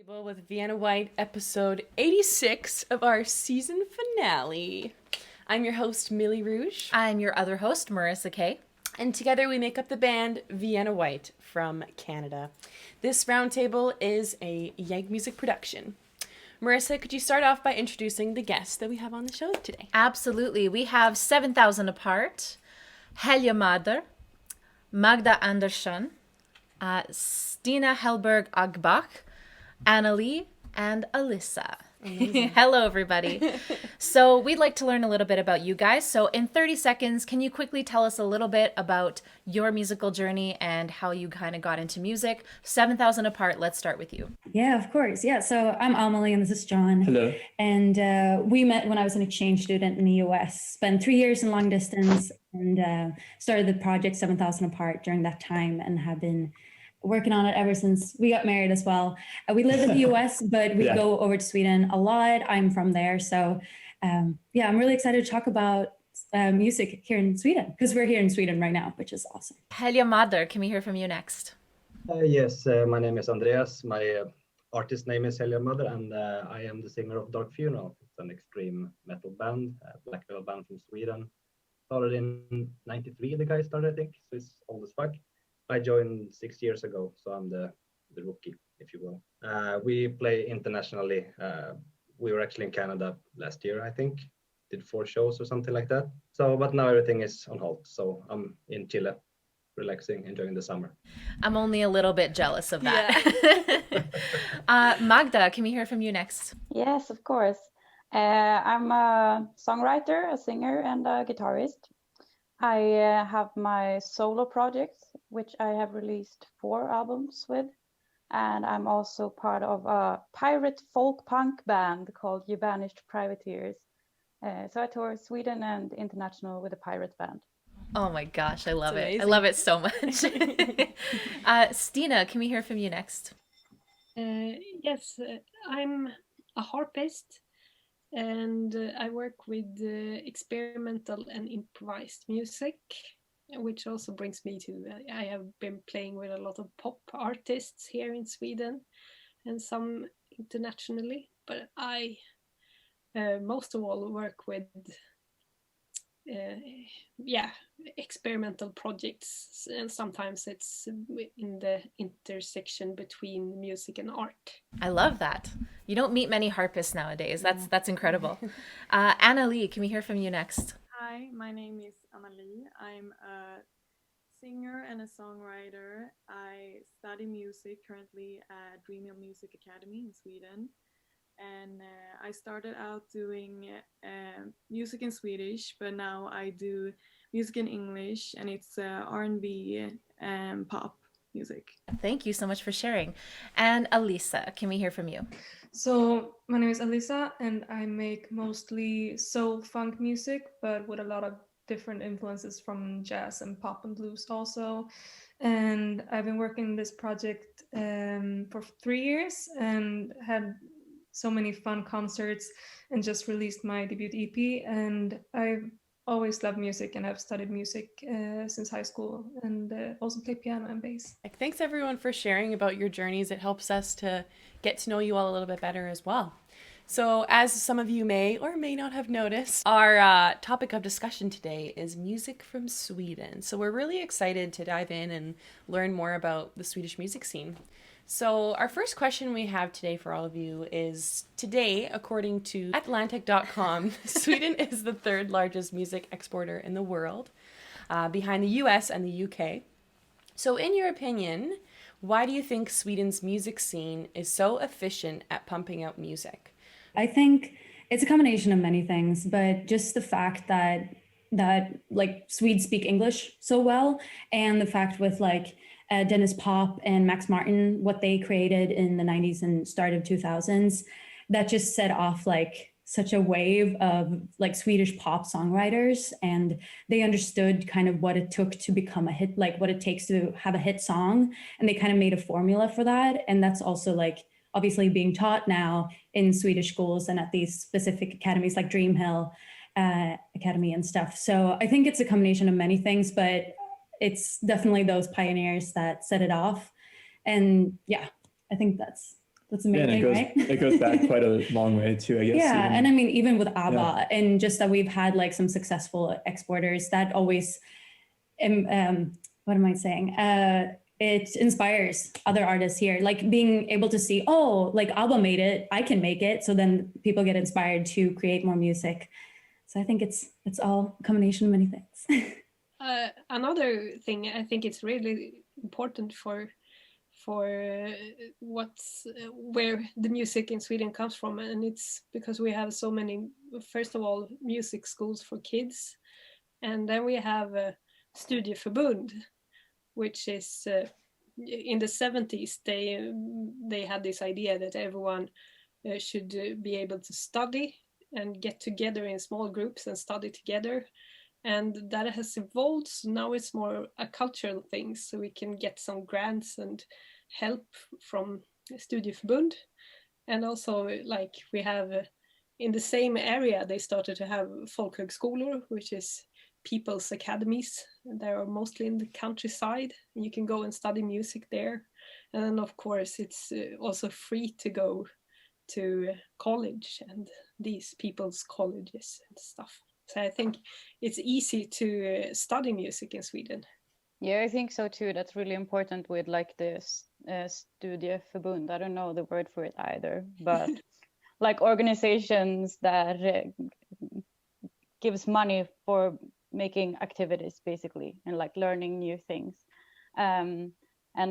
Roundtable with Vienna Whyte, episode 86 of our season finale. I'm your host, Millie Rouge. I'm your other host, Marissa Kay. And together we make up the band Vienna Whyte from Canada. This roundtable is a Yeg Music production. Marissa, could you start off by introducing the guests that we have on the show today? Absolutely. We have 7,000 Apart, Helja Mader, Magda Andersson, Stina Hellberg Agbach, Annalie, and Alyssa. Hello, everybody. So we'd like to learn a little bit about you guys. So in 30 seconds, can you quickly tell us a little bit about your musical journey and how you kind of got into music? 7,000 Apart, let's start with you. Yeah, of course. Yeah, so I'm Amelie and this is John. Hello. And we met when I was an exchange student in the US, spent 3 years in long distance and started the project 7,000 Apart during that time and have been working on it ever since. We got married as well. We live in the US, but we go over to Sweden a lot. I'm from there. So I'm really excited to talk about music here in Sweden because we're here in Sweden right now, which is awesome. Helja Mader, can we hear from you next? Yes, my name is Andreas. My artist name is Helja Mader, and I am the singer of Dark Funeral. It's an extreme metal band, black metal band from Sweden. Started in '93, the guy started, I think, so it's old as fuck. I joined 6 years ago, so I'm the rookie, if you will. We play internationally. We were actually in Canada last year, I think. Did 4 shows or something like that. But now everything is on halt. So I'm in Chile, relaxing, enjoying the summer. I'm only a little bit jealous of that. Yeah. Magda, can we hear from you next? Yes, of course. I'm a songwriter, a singer, and a guitarist. I have my solo projects, which I have released 4 albums with. And I'm also part of a pirate folk punk band called You Banished Privateers. So I tour Sweden and international with a pirate band. Oh my gosh, I love That's it. amazing. I love it so much. Stina, can we hear from you next? Yes, I'm a harpist and I work with experimental and improvised music, which also brings me to, I have been playing with a lot of pop artists here in Sweden and some internationally, but I most of all work with experimental projects, and sometimes it's in the intersection between music and art. I love that. You don't meet many harpists nowadays. That's incredible. Annalie, can we hear from you next? Hi, my name is Annalie. I'm a singer and a songwriter. I study music currently at Dream Music Academy in Sweden. And I started out doing music in Swedish, but now I do music in English, and it's R&B and pop music. Thank you so much for sharing. And Alyssa, can we hear from you? So my name is Alyssa, and I make mostly soul funk music, but with a lot of different influences from jazz and pop and blues also. And I've been working on this project for 3 years and had so many fun concerts and just released my debut EP. And I've always loved music and I've studied music since high school and also play piano and bass. Thanks everyone for sharing about your journeys. It helps us to get to know you all a little bit better as well. So as some of you may or may not have noticed, our topic of discussion today is music from Sweden. So we're really excited to dive in and learn more about the Swedish music scene. So our first question we have today for all of you is, today, according to Atlantic.com, Sweden is the 3rd largest music exporter in the world, behind the US and the UK. So in your opinion, why do you think Sweden's music scene is so efficient at pumping out music? I think it's a combination of many things, but just the fact that like Swedes speak English so well, and the fact with Dennis Pop and Max Martin, what they created in the 90s and start of 2000s, that just set off such a wave of Swedish pop songwriters, and they understood kind of what it took to become a hit, what it takes to have a hit song, and they kind of made a formula for that. And that's also obviously being taught now in Swedish schools and at these specific academies like Dream Hill Academy and stuff. So I think it's a combination of many things, but it's definitely those pioneers that set it off. And yeah, I think that's That's Yeah, and amazing, right? it goes back quite a long way too, I guess. Yeah, even- and I mean, even with ABBA, Yeah. and just that we've had like some successful exporters, that always, what am I saying? It inspires other artists here, like being able to see, oh, like ABBA made it, I can make it. So then people get inspired to create more music. So I think it's all a combination of many things. Another thing, I think it's really important for what's where the music in Sweden comes from, and it's because we have so many, first of all, music schools for kids, and then we have Studieförbund, which is in the 70s they had this idea that everyone should be able to study and get together in small groups and study together. And that has evolved, so now it's more a cultural thing, so we can get some grants and help from Studieförbund. And also, like, we have in the same area they started to have folkhögskolor, which is people's academies. They are mostly in the countryside, and you can go and study music there. And then of course it's also free to go to college and these people's colleges and stuff. So I think it's easy to study music in Sweden. Yeah, I think so too. That's really important with like the Studieförbund. I don't know the word for it either, but like organizations that gives money for making activities basically, and like learning new things. And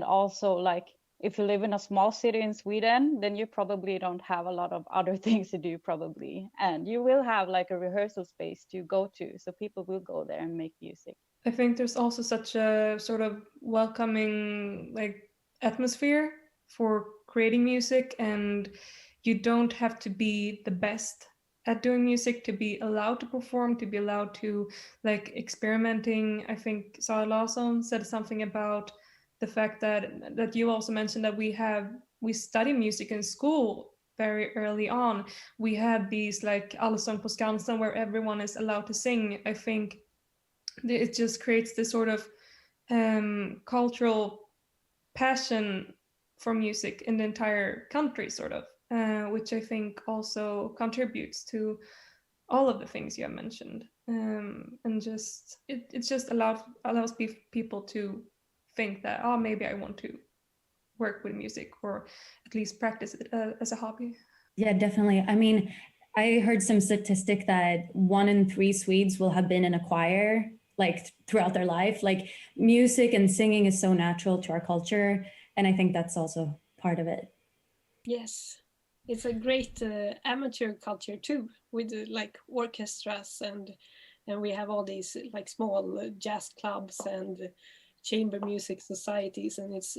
also, like, if you live in a small city in Sweden, then you probably don't have a lot of other things to do probably. And you will have like a rehearsal space to go to. So people will go there and make music. I think there's also such a sort of welcoming like atmosphere for creating music, and you don't have to be the best at doing music to be allowed to perform, to be allowed to like experimenting. I think Sara Larsson said something about the fact that you also mentioned that we study music in school very early on. We have these like Allsång på Skansen where everyone is allowed to sing. I think it just creates this sort of cultural passion for music in the entire country, sort of, which I think also contributes to all of the things you have mentioned, and just it just allows people to think that, oh, maybe I want to work with music or at least practice it as a hobby. Yeah, definitely. I mean, I heard some statistic that 1 in 3 Swedes will have been in a choir like throughout their life. Like, music and singing is so natural to our culture, and I think that's also part of it. Yes, it's a great amateur culture too, with like orchestras, and we have all these like small jazz clubs and chamber music societies, and it's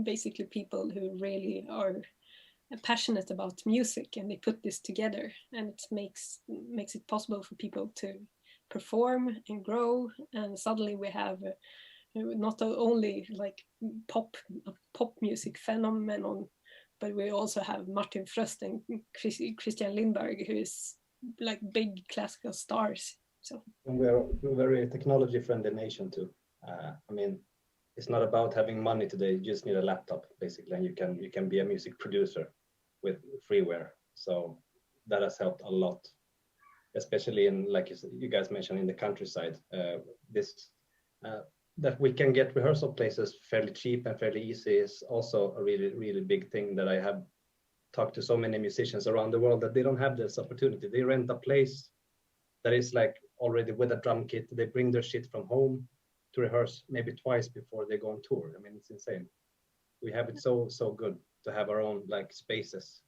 basically people who really are passionate about music, and they put this together, and it makes it possible for people to perform and grow. And suddenly we have not only like pop music phenomenon, but we also have Martin Fröst and Christian Lindberg, who is like big classical stars. So, and we're a very technology friendly nation too. I mean, it's not about having money today. You just need a laptop basically, and you can be a music producer with freeware. So that has helped a lot, especially in, like you guys mentioned, in the countryside. That we can get rehearsal places fairly cheap and fairly easy is also a really, really big thing that I have talked to so many musicians around the world that they don't have this opportunity. They rent a place that is like already with a drum kit. They bring their shit from home to rehearse maybe twice before they go on tour. I mean, it's insane. We have it so good to have our own like spaces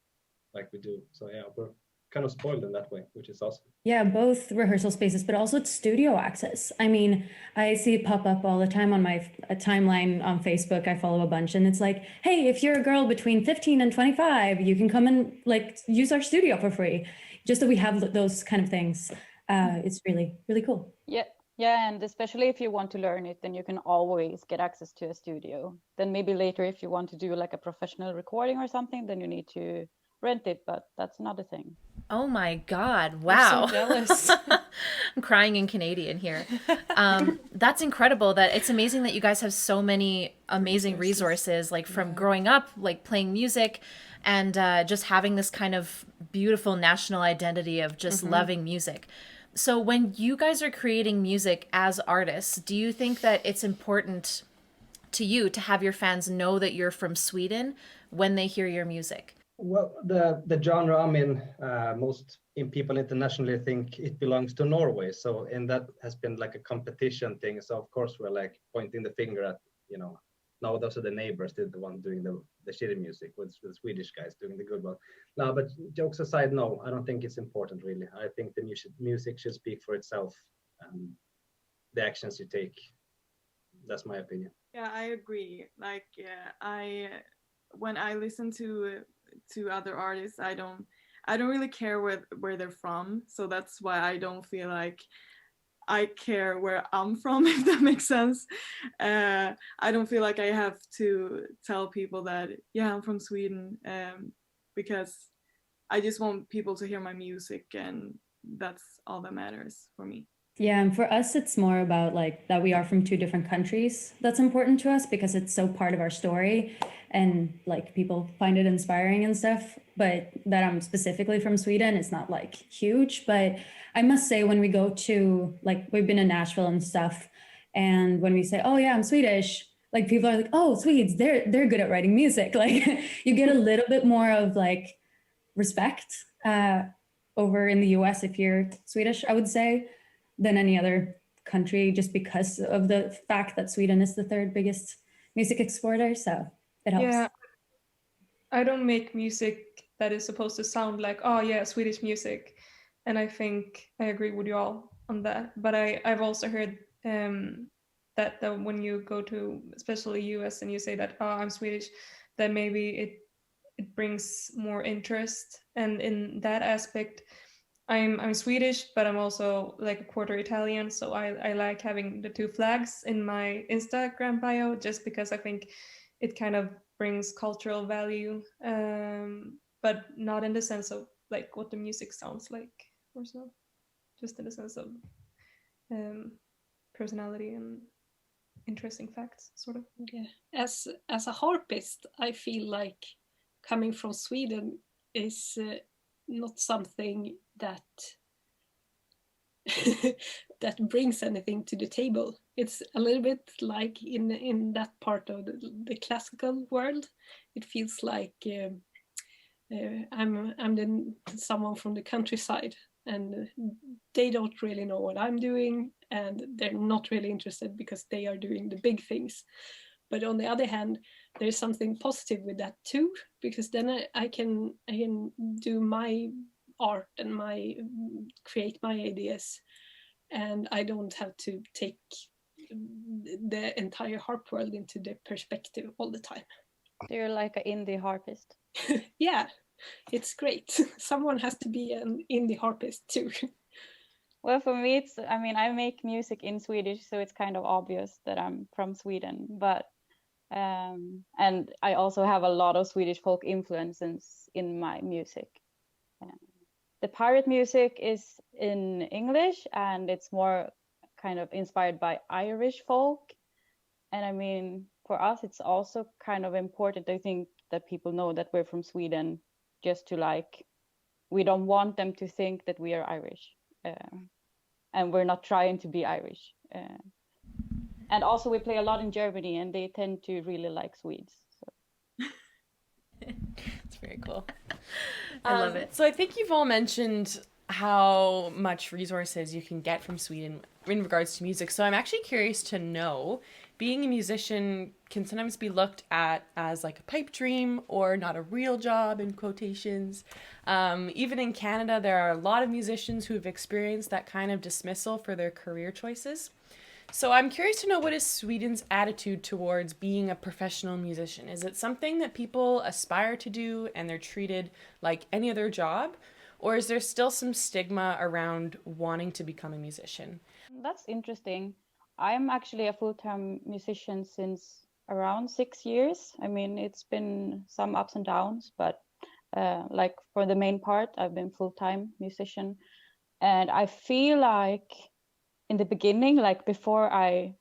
like we do. So yeah, we're kind of spoiled in that way, which is awesome. Yeah, both rehearsal spaces, but also it's studio access. I mean, I see it pop up all the time on my timeline on Facebook. I follow a bunch, and it's like, hey, if you're a girl between 15 and 25, you can come and like use our studio for free. Just that we have those kind of things. It's really, really cool. Yeah, and especially if you want to learn it, then you can always get access to a studio. Then maybe later, if you want to do like a professional recording or something, then you need to rent it, but that's another thing. Oh my God. I'm Wow. so jealous. I'm crying in Canadian here. That's incredible. It's amazing that you guys have so many amazing resources, like from growing up, like playing music and just having this kind of beautiful national identity of just loving music. So when you guys are creating music as artists, do you think that it's important to you to have your fans know that you're from Sweden when they hear your music? Well, the genre I'm in, most people internationally think it belongs to Norway. So, and that has been like a competition thing. So, of course, we're like pointing the finger at, no, those are the neighbors, they're the one doing the shitty music, with the Swedish guys doing the good one. No, but jokes aside, no, I don't think it's important really. I think the music should speak for itself, and the actions you take. That's my opinion. Yeah, I agree. Like, when I listen to other artists, I don't really care where they're from. So that's why I don't feel like I care where I'm from, if that makes sense. I don't feel like I have to tell people that, yeah, I'm from Sweden, because I just want people to hear my music, and that's all that matters for me. Yeah, and for us, it's more about like that we are from two different countries. That's important to us because it's so part of our story, and like people find it inspiring and stuff. But that I'm specifically from Sweden, it's not like huge. But I must say, when we go to, like, we've been in Nashville and stuff, and when we say, "Oh yeah, I'm Swedish," like people are like, "Oh, Swedes, they're good at writing music." Like you get a little bit more of like respect over in the US if you're Swedish, I would say, than any other country, just because of the fact that Sweden is the third biggest music exporter. So it helps. Yeah, I don't make music that is supposed to sound like, oh yeah, Swedish music. And I think I agree with you all on that. But I've also heard that when you go to especially US and you say that, oh, I'm Swedish, that maybe it brings more interest. And in that aspect, I'm Swedish, but I'm also like a quarter Italian. So I like having the two flags in my Instagram bio, just because I think it kind of brings cultural value, but not in the sense of like what the music sounds like or so, just in the sense of personality and interesting facts, sort of. Yeah. As a harpist, I feel like coming from Sweden is not something that that brings anything to the table. It's a little bit like in that part of the classical world. It feels like I'm someone from the countryside, and they don't really know what I'm doing, and they're not really interested because they are doing the big things. But on the other hand, there's something positive with that too, because then I can do my art and create my ideas, and I don't have to take the entire harp world into the perspective all the time. You're like an indie harpist. Yeah, it's great. Someone has to be an indie harpist too. Well, for me, I make music in Swedish, so it's kind of obvious that I'm from Sweden. But and I also have a lot of Swedish folk influences in my music. The pirate music is in English, and it's more kind of inspired by Irish folk. And for us, it's also kind of important, I think, that people know that we're from Sweden, just to we don't want them to think that we are Irish. And we're not trying to be Irish. And also we play a lot in Germany, and they tend to really like Swedes. So. It's very cool. I love it. So I think you've all mentioned how much resources you can get from Sweden in regards to music. So I'm actually curious to know, being a musician can sometimes be looked at as like a pipe dream or not a real job, in quotations. Even in Canada, there are a lot of musicians who have experienced that kind of dismissal for their career choices. So I'm curious to know, what is Sweden's attitude towards being a professional musician? Is it something that people aspire to do and they're treated like any other job? Or is there still some stigma around wanting to become a musician? That's interesting. I'm actually a full-time musician since around 6 years. It's been some ups and downs, but like for the main part, I've been full-time musician, and I feel like in the beginning, like before I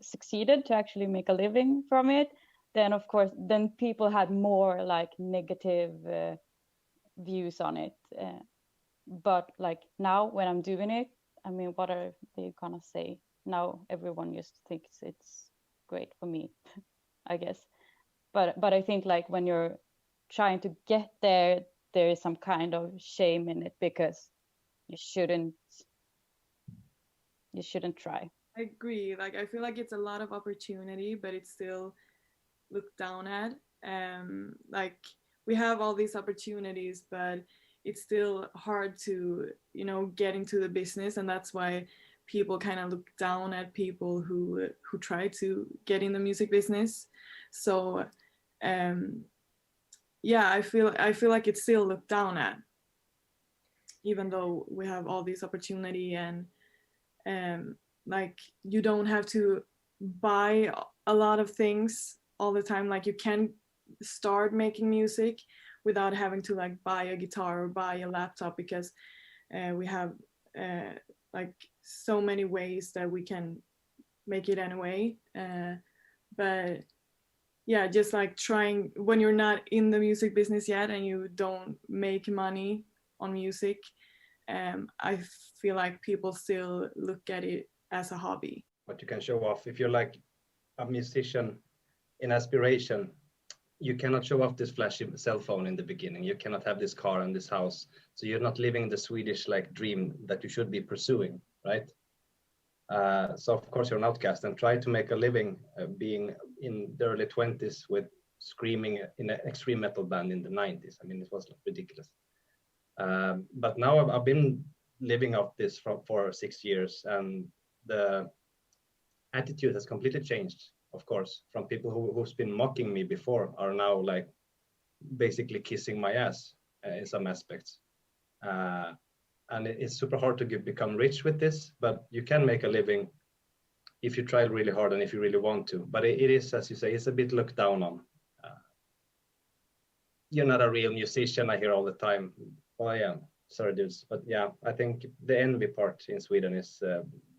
succeeded to actually make a living from it, then of course, then people had more like negative views on it. But like now when I'm doing it, I mean, what are they gonna say? Now everyone just thinks it's great for me, I guess. But I think like when you're trying to get there, there is some kind of shame in it because you shouldn't try. I agree. Like I feel like it's a lot of opportunity, but it's still looked down at. Like we have all these opportunities, but it's still hard to, you know, get into the business, and that's why people kind of look down at people who try to get in the music business. So yeah, I feel like it's still looked down at, even though we have all this opportunity, and like you don't have to buy a lot of things all the time. Like you can start making music without having to like buy a guitar or buy a laptop, because we have like so many ways that we can make it anyway. But yeah, just like trying when you're not in the music business yet and you don't make money on music, I feel like people still look at it as a hobby. What you can show off if you're like a musician in aspiration, you cannot show off this flashy cell phone in the beginning. You cannot have this car and this house. So you're not living the Swedish like dream that you should be pursuing, right? So of course you're an outcast, and try to make a living being in the early 20s with screaming in an extreme metal band in the 90s. I mean, it was ridiculous. But now I've been living off this for 6 years, and the attitude has completely changed, of course, from people who's been mocking me before are now like basically kissing my ass in some aspects. And it's super hard to become rich with this, but you can make a living if you try really hard and if you really want to. But it is, as you say, it's a bit looked down on. You're not a real musician, I hear all the time. Well, I am, sorry dudes. But yeah, I think the envy part in Sweden is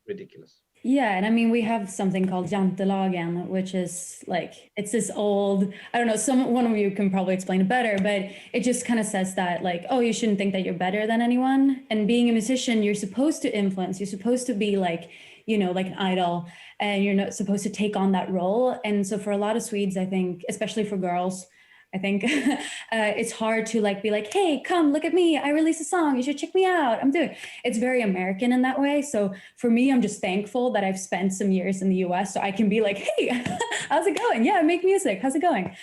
ridiculous. Yeah, and I mean, we have something called jantelagen, which is like, it's this old, I don't know, one of you can probably explain it better, but it just kind of says that like, oh, you shouldn't think that you're better than anyone. And being a musician, you're supposed to influence, you're supposed to be like, you know, like an idol, and you're not supposed to take on that role. And so for a lot of Swedes, I think, especially for girls, I think it's hard to like be like, hey, come look at me. I released a song. You should check me out. I'm doing. It's very American in that way. So for me, I'm just thankful that I've spent some years in the US so I can be like, hey, how's it going? Yeah, I make music. How's it going?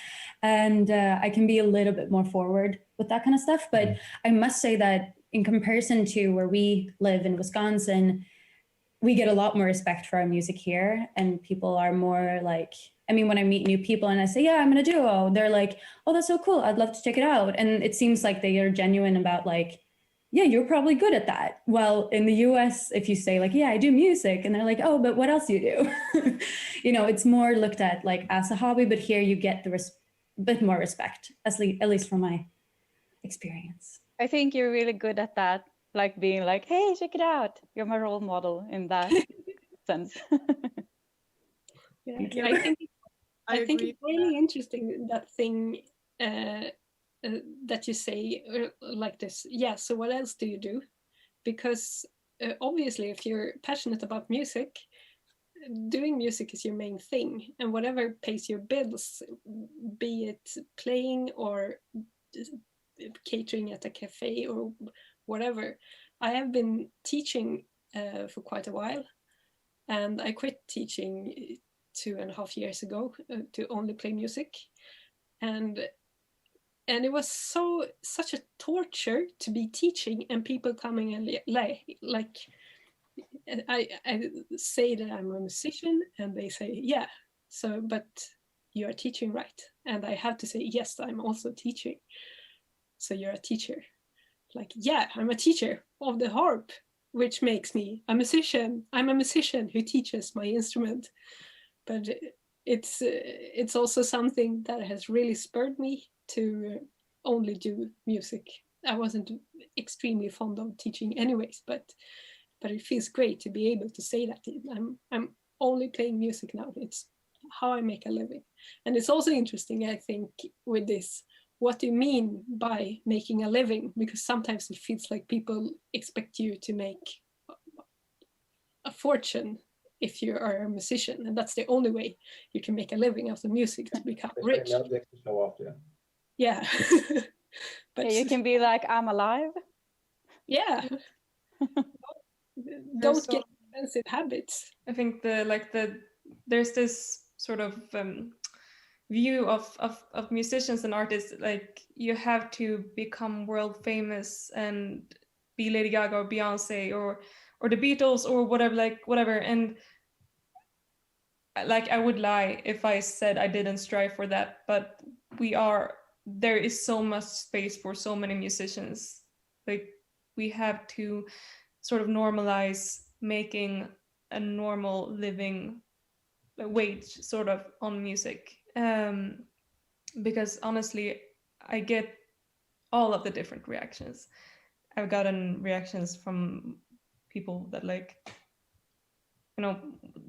And I can be a little bit more forward with that kind of stuff. But I must say that in comparison to where we live in Wisconsin, we get a lot more respect for our music here, and people are more like, I mean, when I meet new people and I say, yeah, I'm in a duo, they're like, oh, that's so cool. I'd love to check it out. And it seems like they are genuine about like, yeah, you're probably good at that. Well, in the US, if you say like, yeah, I do music, and they're like, oh, but what else do you do? You know, it's more looked at like as a hobby, but here you get the bit more respect, at least from my experience. I think you're really good at that, like being like, hey, check it out. You're my role model in that sense. Yeah, I think it's really interesting, that thing that you say like this. Yeah, so what else do you do? Because obviously, if you're passionate about music, doing music is your main thing, and whatever pays your bills, be it playing or catering at a cafe or whatever. I have been teaching for quite a while, and I quit teaching 2.5 years ago to only play music, and it was such a torture to be teaching and people coming and like I say that I'm a musician, and they say, yeah, so but you are teaching, right? And I have to say, yes, I'm also teaching. So you're a teacher. Like, yeah, I'm a teacher of the harp, which makes me a musician. I'm a musician who teaches my instrument. But it's also something that has really spurred me to only do music. I wasn't extremely fond of teaching anyways, but it feels great to be able to say that I'm only playing music now. It's how I make a living. And it's also interesting, I think, with this, what do you mean by making a living? Because sometimes it feels like people expect you to make a fortune if you are a musician, and that's the only way you can make a living out of music, to become rich. Yeah. But yeah, you can be like, I'm alive. Yeah. Don't get expensive habits. I think there's this sort of view of musicians and artists, like you have to become world famous and be Lady Gaga or Beyonce or the Beatles or whatever. And like I would lie if I said I didn't strive for that, but there is so much space for so many musicians. Like we have to sort of normalize making a normal living wage sort of on music, because honestly I get all of the different reactions. I've gotten reactions from people that, like, you know,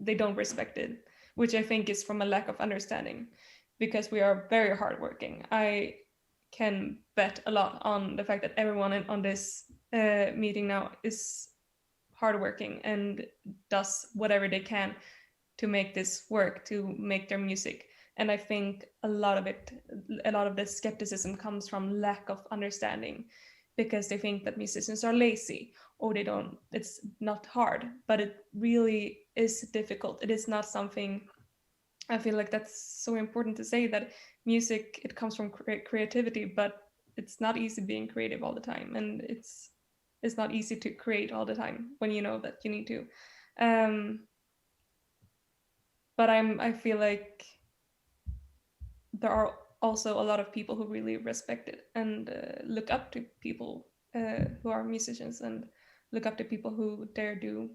they don't respect it, which I think is from a lack of understanding, because we are very hardworking. I can bet a lot on the fact that everyone on this meeting now is hardworking and does whatever they can to make this work, to make their music. And I think a lot of the skepticism comes from lack of understanding, because they think that musicians are lazy or it's not hard, but it really is difficult. It is not something, I feel like that's so important to say, that music, it comes from creativity, but it's not easy being creative all the time. And it's not easy to create all the time when you know that you need to. But I feel like there are also a lot of people who really respect it and look up to people who are musicians, and look up to people who dare doing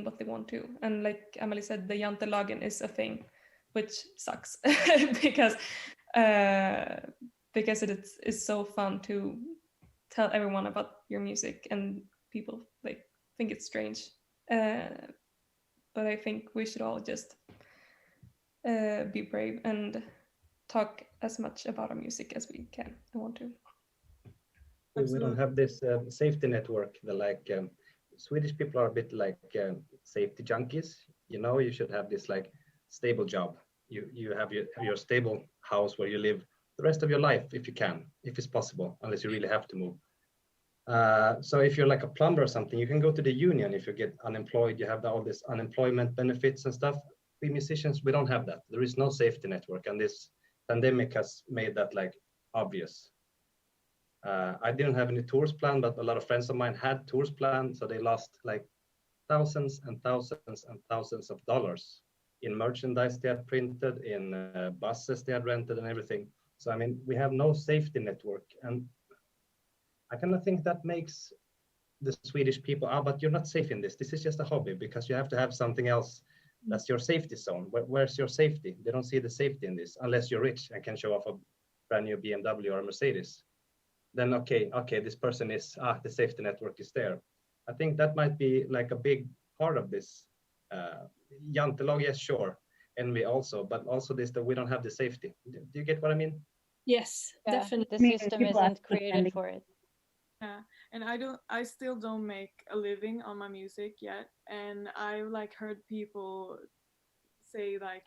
what they want to. And like Emily said, the jantelagen is a thing, which sucks because it is so fun to tell everyone about your music, and people like think it's strange. But I think we should all just be brave and talk as much about our music as we can and want to. We don't have this safety network. Swedish people are a bit like safety junkies. You know, you should have this like stable job. You have your stable house where you live the rest of your life if you can, if it's possible, unless you really have to move. So if you're like a plumber or something, you can go to the union. If you get unemployed, you have all this unemployment benefits and stuff. We musicians, we don't have that. There is no safety network, and this pandemic has made that like obvious. I didn't have any tours planned, but a lot of friends of mine had tours planned, so they lost like thousands and thousands and thousands of dollars in merchandise they had printed, in buses they had rented and everything. So I mean, we have no safety network, and I kind of think that makes the Swedish people, but you're not safe in this. This is just a hobby, because you have to have something else that's your safety zone. Where's your safety? They don't see the safety in this, unless you're rich and can show off a brand new BMW or a Mercedes. Then okay, this person is, the safety network is there. I think that might be like a big part of this. Jantelag, yes, sure. Envy also, but also this, that we don't have the safety. Do you get what I mean? Yes, Yeah, definitely. the system isn't created for it. Yeah, and I still don't make a living on my music yet, and I like heard people say like,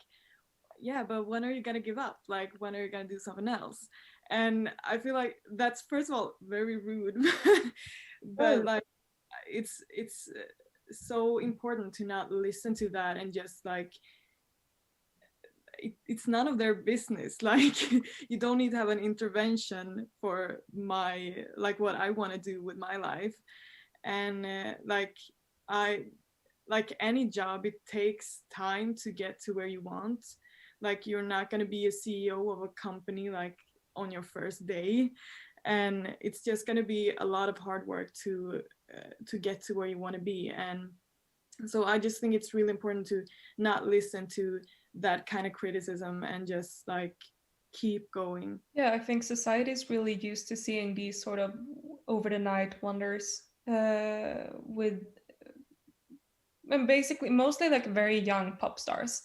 yeah, but when are you gonna give up? Like, when are you gonna do something else? And I feel like that's, first of all, very rude, but like it's so important to not listen to that and just like, it's none of their business. Like, you don't need to have an intervention for my, like, what I want to do with my life. And like any job, it takes time to get to where you want. Like, you're not going to be a CEO of a company like on your first day, and it's just going to be a lot of hard work to get to where you want to be. And so I just think it's really important to not listen to that kind of criticism and just like keep going. Yeah, I think society is really used to seeing these sort of over the night wonders with and basically mostly like very young pop stars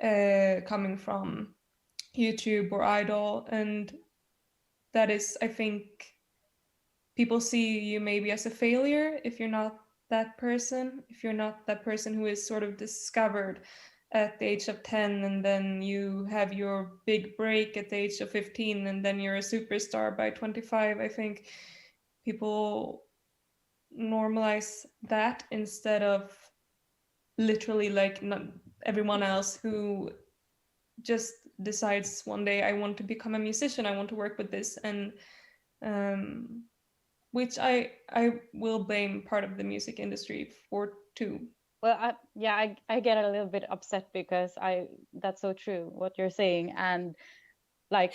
coming from YouTube or Idol. And that is, I think, people see you maybe as a failure if you're not that person, if you're not that person who is sort of discovered at the age of 10 and then you have your big break at the age of 15 and then you're a superstar by 25. I think people normalize that instead of literally like not everyone else who just decides one day I want to become a musician, I want to work with this, and which I will blame part of the music industry for too. Well, I get a little bit upset because that's so true what you're saying, and like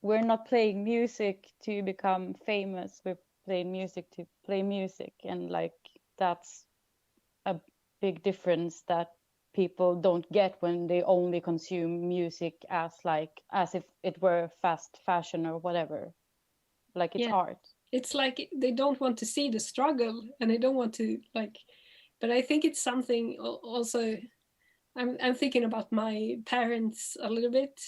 we're not playing music to become famous. We're playing music to play music, and like that's a big difference that people don't get when they only consume music as if it were fast fashion or whatever. Like it's art. It's like they don't want to see the struggle, and they don't want to like. But I think it's something also. I'm thinking about my parents a little bit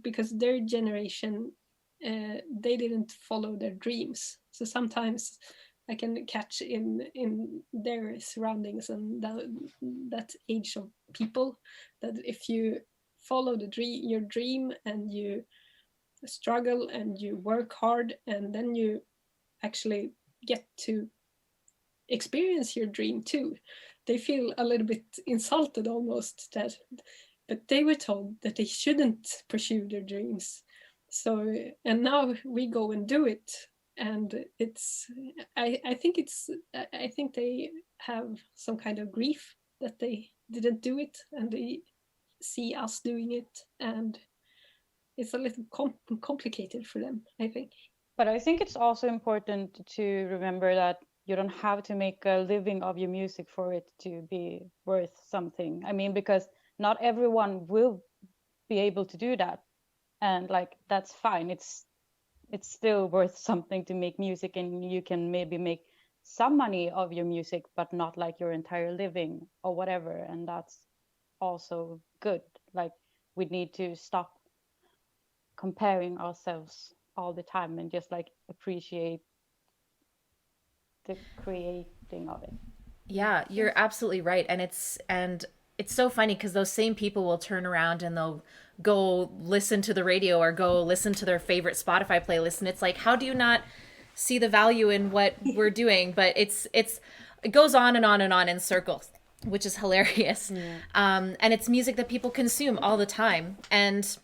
because their generation, they didn't follow their dreams. So sometimes I can catch in their surroundings and that age of people that if you follow your dream and you struggle and you work hard and then you actually get to experience your dream too, they feel a little bit insulted almost that, but they were told that they shouldn't pursue their dreams. So and now we go and do it, and it's I think they have some kind of grief that they didn't do it and they see us doing it, and it's a little complicated for them, I think. But I think it's also important to remember that you don't have to make a living of your music for it to be worth something. I mean, because not everyone will be able to do that, and like that's fine. It's still worth something to make music, and you can maybe make some money of your music, but not like your entire living or whatever. And that's also good. Like we need to stop comparing ourselves all the time and just like appreciate the creating of it. Yeah, you're absolutely right. And it's so funny because those same people will turn around and they'll go listen to the radio or go listen to their favorite Spotify playlist. And it's like, how do you not see the value in what we're doing? But it goes on and on and on in circles, which is hilarious. Yeah. And it's music that people consume all the time. And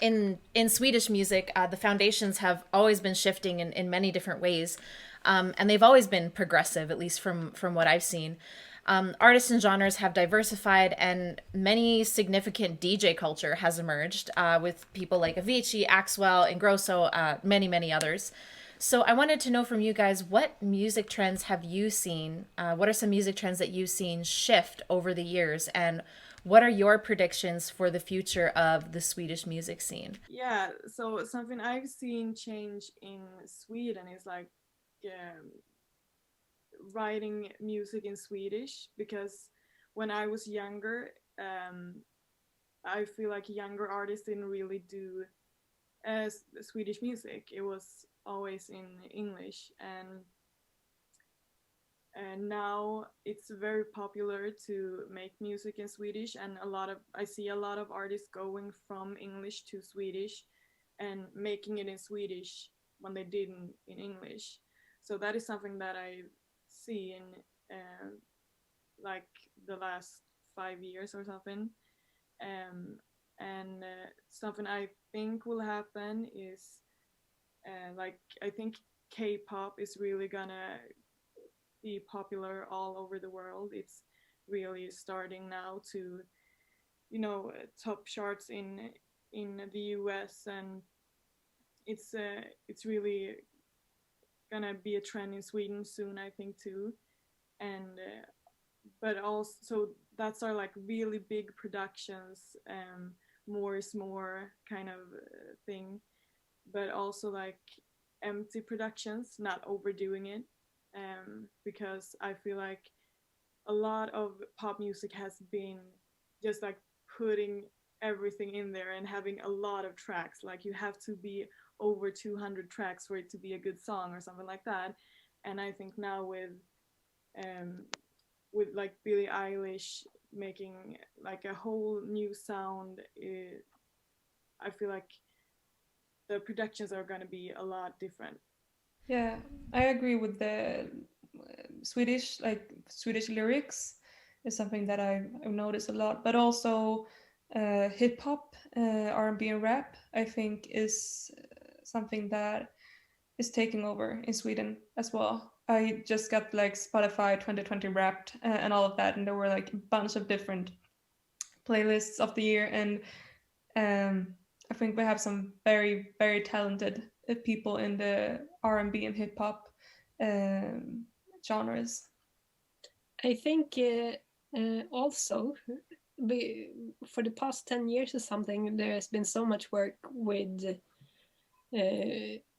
in Swedish music, the foundations have always been shifting in many different ways. And they've always been progressive, at least from what I've seen. Artists and genres have diversified, and many significant DJ culture has emerged with people like Avicii, Axwell, Ingrosso, many others. So I wanted to know from you guys, what music trends have you seen? What are some music trends that you've seen shift over the years? And what are your predictions for the future of the Swedish music scene? Yeah, so something I've seen change in Sweden is like writing music in Swedish, because when I was younger, I feel like younger artists didn't really do Swedish music. It was always in English, and now it's very popular to make music in Swedish, and I see a lot of artists going from English to Swedish and making it in Swedish when they didn't in English. So that is something that I see in like the last 5 years or something. And something I think will happen is like I think K-pop is really gonna be popular all over the world. It's really starting now to, top charts in the US, and it's really gonna be a trend in Sweden soon, I think too. And but also that's our like really big productions more is more kind of thing, but also like empty productions, not overdoing it, because I feel like a lot of pop music has been just like putting everything in there and having a lot of tracks. Like you have to be over 200 tracks for it to be a good song or something like that. And I think now with like Billie Eilish making like a whole new sound, I feel like the productions are going to be a lot different. Yeah, I agree with the Swedish, like Swedish lyrics is something that I've noticed a lot, but also hip hop, R&B and rap, I think is something that is taking over in Sweden as well. I just got like Spotify 2020 Wrapped and all of that, and there were like a bunch of different playlists of the year, and I think we have some very, very talented people in the R&B and hip hop genres. I think also for the past 10 years or something, there has been so much work with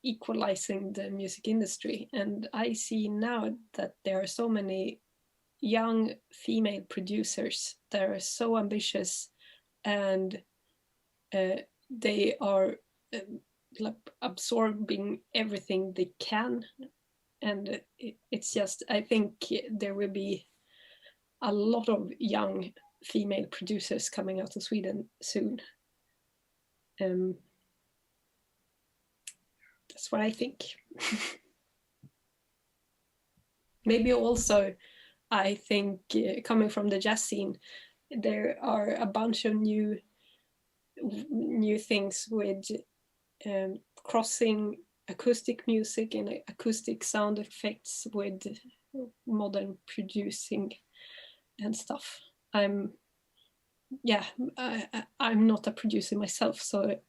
equalizing the music industry. And I see now that there are so many young female producers that are so ambitious, and they are like absorbing everything they can. And it's just, I think there will be a lot of young female producers coming out of Sweden soon. That's what I think. Maybe also, I think coming from the jazz scene, there are a bunch of new things with crossing acoustic music and acoustic sound effects with modern producing and stuff. I'm not a producer myself, so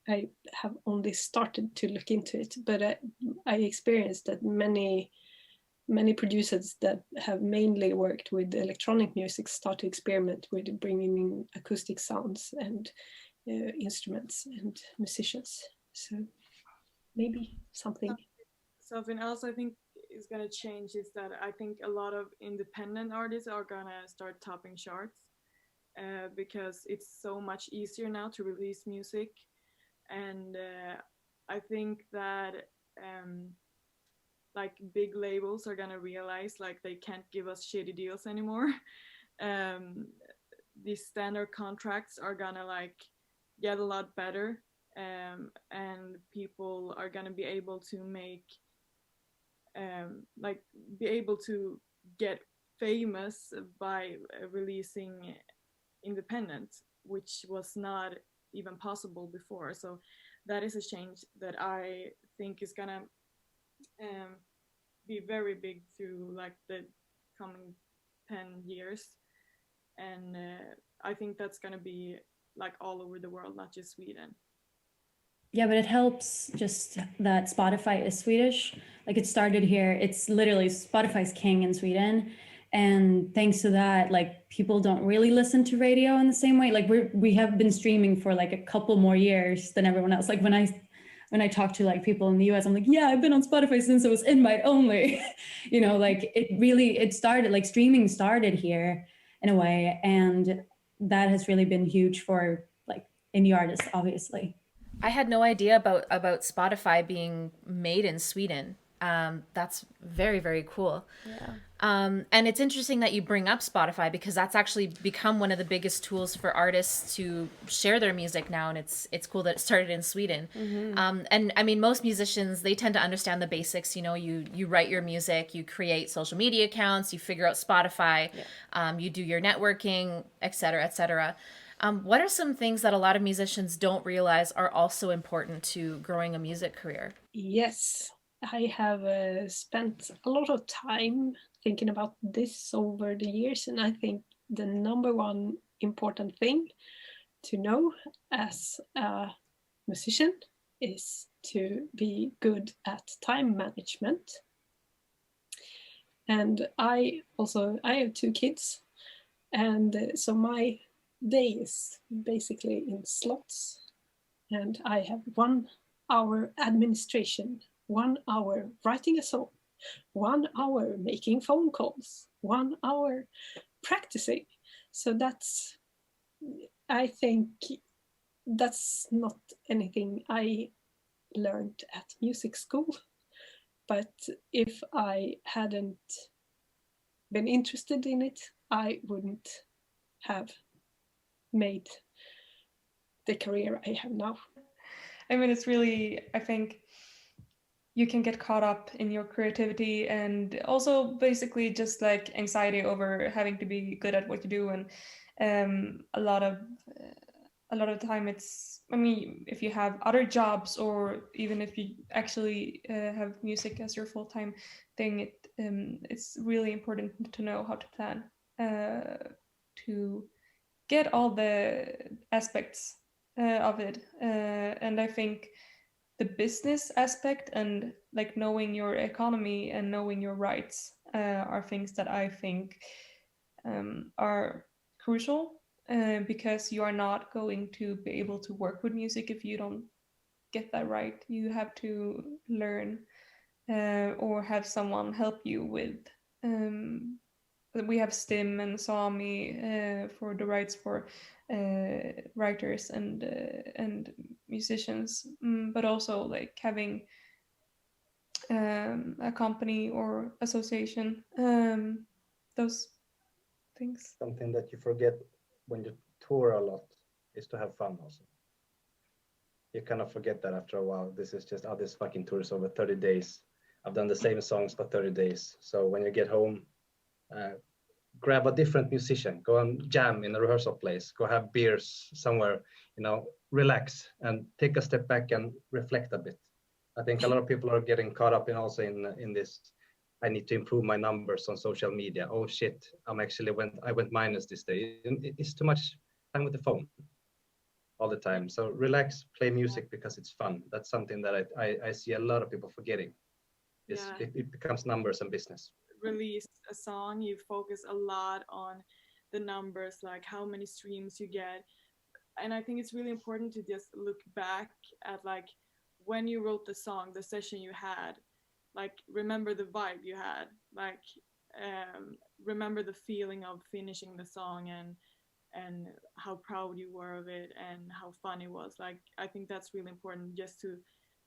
I have only started to look into it, but I experienced that many producers that have mainly worked with electronic music start to experiment with bringing in acoustic sounds and instruments and musicians. So maybe something else I think is going to change is that I think a lot of independent artists are going to start topping charts because it's so much easier now to release music. And I think that like big labels are gonna realize like they can't give us shitty deals anymore. These standard contracts are gonna like get a lot better, and people are gonna be able to make be able to get famous by releasing independent, which was not even possible before. So that is a change that I think is gonna be very big through like the coming 10 years, and I think that's gonna be like all over the world, not just Sweden. Yeah, but it helps just that Spotify is Swedish. Like it started here. It's literally Spotify's king in Sweden. And thanks to that, like people don't really listen to radio in the same way. Like we have been streaming for like a couple more years than everyone else. Like when I talk to like people in the US, I'm like, yeah, I've been on Spotify since it was invite only. You know, like it started, like streaming started here in a way. And that has really been huge for like indie artists, obviously. I had no idea about Spotify being made in Sweden. That's very, very cool. Yeah. And it's interesting that you bring up Spotify because that's actually become one of the biggest tools for artists to share their music now. And it's cool that it started in Sweden. Mm-hmm. And I mean, most musicians, they tend to understand the basics. You know, you write your music, you create social media accounts, you figure out Spotify, you do your networking, et cetera, et cetera. What are some things that a lot of musicians don't realize are also important to growing a music career? Yes, I have spent a lot of time thinking about this over the years, and I think the number one important thing to know as a musician is to be good at time management. And I have 2 kids, and so my day is basically in slots, and I have 1 hour administration, 1 hour writing a song, 1 hour making phone calls, 1 hour practicing. So that's, I think that's not anything I learned at music school. But if I hadn't been interested in it, I wouldn't have made the career I have now. I mean, it's really, I think you can get caught up in your creativity and also basically just like anxiety over having to be good at what you do. And a lot of the time it's, I mean, if you have other jobs or even if you actually have music as your full-time thing, it's really important to know how to plan to get all the aspects of it. And I think the business aspect and like knowing your economy and knowing your rights are things that I think are crucial, because you are not going to be able to work with music if you don't get that right. You have to learn or have someone help you with. We have Stim and Sami for the rights for writers and musicians, but also like having a company or association, those things. Something that you forget when you tour a lot is to have fun also. You kind of forget that after a while. This is just, this fucking tour is over 30 days. I've done the same songs for 30 days. So when you get home, grab a different musician, go and jam in a rehearsal place, go have beers somewhere, relax and take a step back and reflect a bit. I think a lot of people are getting caught up in this. I need to improve my numbers on social media. Oh shit, I went minus this day. It's too much time with the phone all the time. So relax, play music because it's fun. That's something that I see a lot of people forgetting. It becomes numbers and business. Release a song, you focus a lot on the numbers, like how many streams you get. And I think it's really important to just look back at like when you wrote the song, the session you had, like remember the vibe you had, like remember the feeling of finishing the song and how proud you were of it and how fun it was. Like I think that's really important, just to